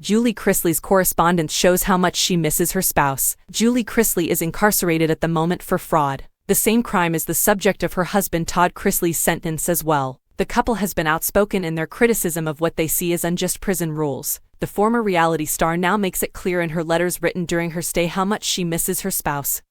Julie Chrisley's correspondence shows how much she misses her spouse. Julie Chrisley is incarcerated at the moment for fraud. The same crime is the subject of her husband Todd Chrisley's sentence as well. The couple has been outspoken in their criticism of what they see as unjust prison rules. The former reality star now makes it clear in her letters written during her stay how much she misses her spouse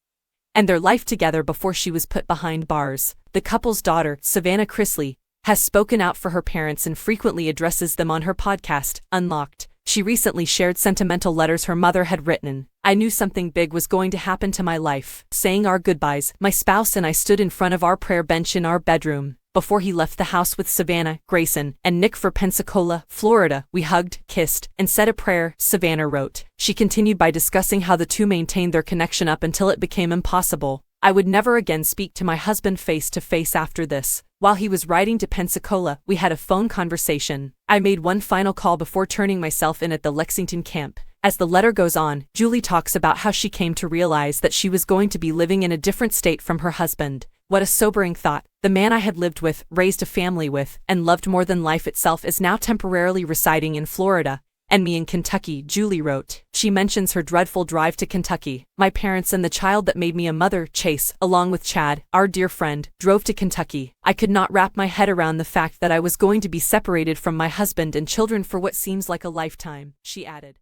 and their life together before she was put behind bars. The couple's daughter, Savannah Chrisley, has spoken out for her parents and frequently addresses them on her podcast, Unlocked. She recently shared sentimental letters her mother had written. "I knew something big was going to happen to my life. Saying our goodbyes, my spouse and I stood in front of our prayer bench in our bedroom. Before he left the house with Savannah, Grayson, and Nick for Pensacola, Florida, we hugged, kissed, and said a prayer," Savannah wrote. She continued by discussing how the two maintained their connection up until it became impossible. "I would never again speak to my husband face to face after this. While he was riding to Pensacola, we had a phone conversation. I made one final call before turning myself in at the Lexington camp." As the letter goes on, Julie talks about how she came to realize that she was going to be living in a different state from her husband. "What a sobering thought. The man I had lived with, raised a family with, and loved more than life itself is now temporarily residing in Florida, and me in Kentucky," Julie wrote. She mentions her dreadful drive to Kentucky. "My parents and the child that made me a mother, Chase, along with Chad, our dear friend, drove to Kentucky. I could not wrap my head around the fact that I was going to be separated from my husband and children for what seems like a lifetime," she added.